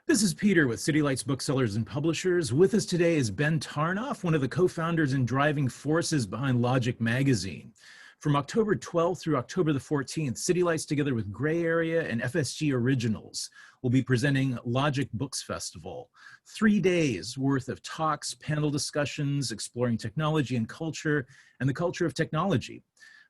This is Peter with City Lights Booksellers and Publishers. With us today is Ben Tarnoff, one of the co-founders and driving forces behind Logic Magazine. From October 12th through October the 14th, City Lights, together with Gray Area and FSG Originals, will be presenting Logic Books Festival. 3 days worth of talks, panel discussions, exploring technology and culture, and the culture of technology.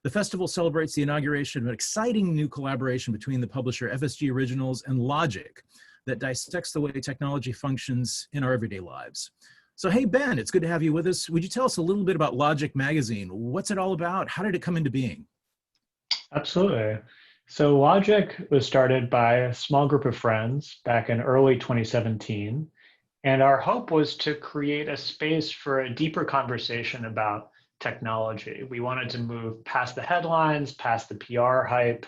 The festival celebrates the inauguration of an exciting new collaboration between the publisher FSG Originals and Logic that dissects the way technology functions in our everyday lives. So, hey, Ben, it's good to have you with us. Would you tell us a little bit about Logic Magazine? What's it all about? How did it come into being? Absolutely. So Logic was started by a small group of friends back in early 2017. And our hope was to create a space for a deeper conversation about technology. We wanted to move past the headlines, past the PR hype,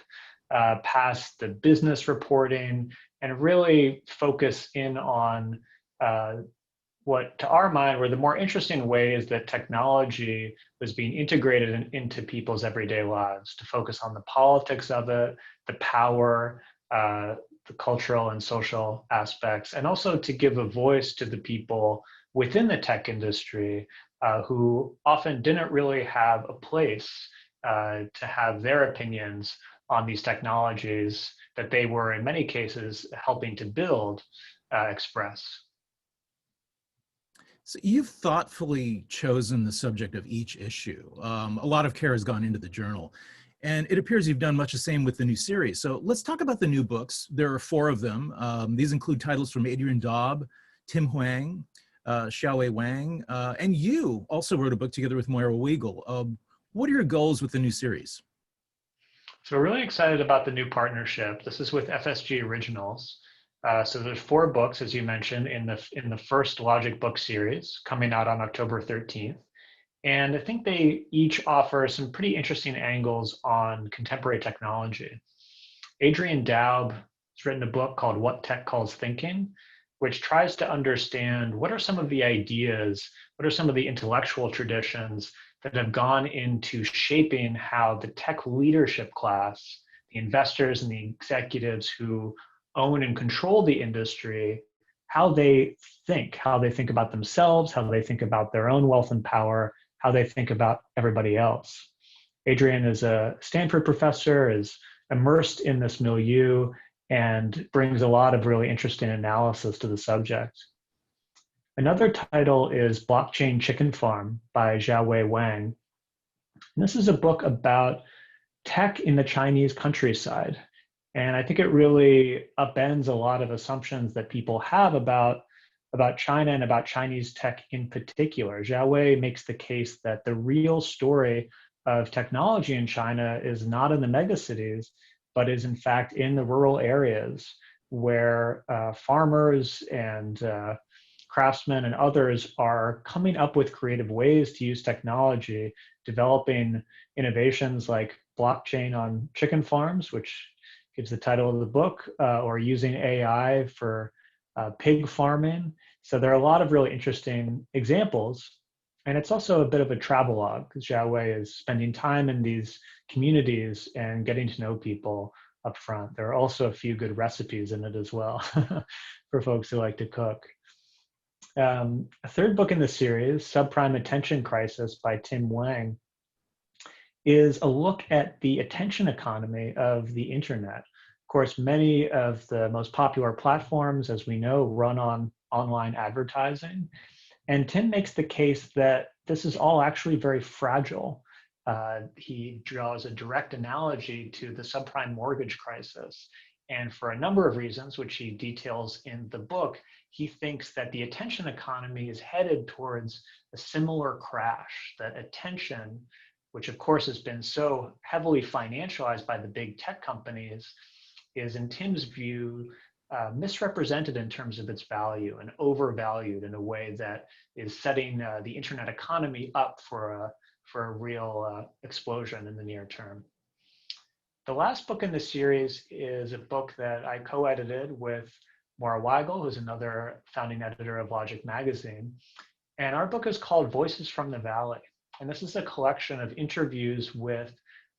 past the business reporting, and really focus in on what, to our mind, were the more interesting ways that technology was being integrated into people's everyday lives, to focus on the politics of it, the power, the cultural and social aspects, and also to give a voice to the people within the tech industry who often didn't really have a place to have their opinions on these technologies that they were, in many cases, helping to build, express. So you've thoughtfully chosen the subject of each issue. A lot of care has gone into the journal, and it appears you've done much the same with the new series. So let's talk about the new books. There are 4 of them. These include titles from Adrian Daub, Tim Huang, Xiaowei Wang, and you also wrote a book together with Moira Weigel. What are your goals with the new series? So we're really excited about the new partnership. This is with FSG Originals. So there's 4 books, as you mentioned, in the first Logic book series coming out on October 13th. And I think they each offer some pretty interesting angles on contemporary technology. Adrian Daub has written a book called What Tech Calls Thinking, which tries to understand what are some of the ideas, what are some of the intellectual traditions that have gone into shaping how the tech leadership class, the investors and the executives who own and control the industry, how they think about themselves, how they think about their own wealth and power, how they think about everybody else. Adrian is a Stanford professor, is immersed in this milieu, and brings a lot of really interesting analysis to the subject. Another title is Blockchain Chicken Farm by Xiaowei Wang. And this is a book about tech in the Chinese countryside. And I think it really upends a lot of assumptions that people have about China and about Chinese tech in particular. Xiaowei makes the case that the real story of technology in China is not in the megacities, but is in fact in the rural areas where farmers and craftsmen and others are coming up with creative ways to use technology, developing innovations like blockchain on chicken farms, which gives the title of the book, or using AI for pig farming. So there are a lot of really interesting examples. And it's also a bit of a travelogue because Xiaowei is spending time in these communities and getting to know people up front. There are also a few good recipes in it as well for folks who like to cook. A third book in the series, Subprime Attention Crisis by Tim Wang, is a look at the attention economy of the internet. Of course, many of the most popular platforms, as we know, run on online advertising. And Tim makes the case that this is all actually very fragile. He draws a direct analogy to the subprime mortgage crisis. And for a number of reasons, which he details in the book, he thinks that the attention economy is headed towards a similar crash, that attention, which of course has been so heavily financialized by the big tech companies, is in Tim's view misrepresented in terms of its value and overvalued in a way that is setting the internet economy up for a real explosion in the near term. The last book in the series is a book that I co-edited with Moira Weigel, who's another founding editor of Logic Magazine. And our book is called Voices from the Valley. And this is a collection of interviews with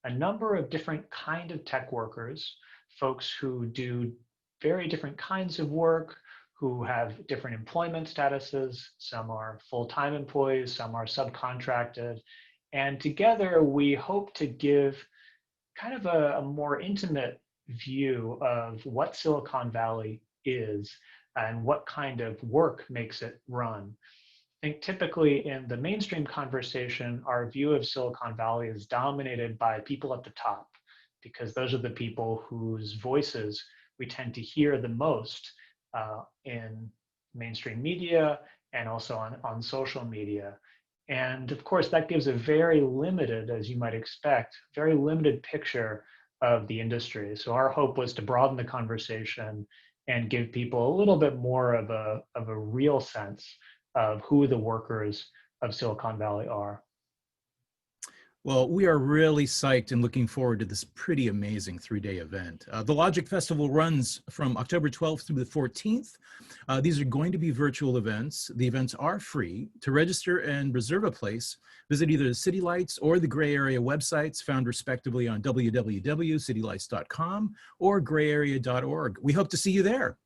a number of different kind of tech workers, folks who do very different kinds of work, who have different employment statuses. Some are full-time employees, some are subcontracted. And together we hope to give kind of a more intimate view of what Silicon Valley is and what kind of work makes it run. I think typically in the mainstream conversation, our view of Silicon Valley is dominated by people at the top, because those are the people whose voices we tend to hear the most in mainstream media and also on social media. And of course, that gives a very limited, as you might expect, very limited picture of the industry. So our hope was to broaden the conversation and give people a little bit more of a real sense of who the workers of Silicon Valley are. Well, we are really psyched and looking forward to this pretty amazing 3-day event. The Logic Festival runs from October 12th through the 14th. These are going to be virtual events. The events are free. To register and reserve a place, visit either the City Lights or the Gray Area websites found respectively on www.citylights.com or grayarea.org. We hope to see you there.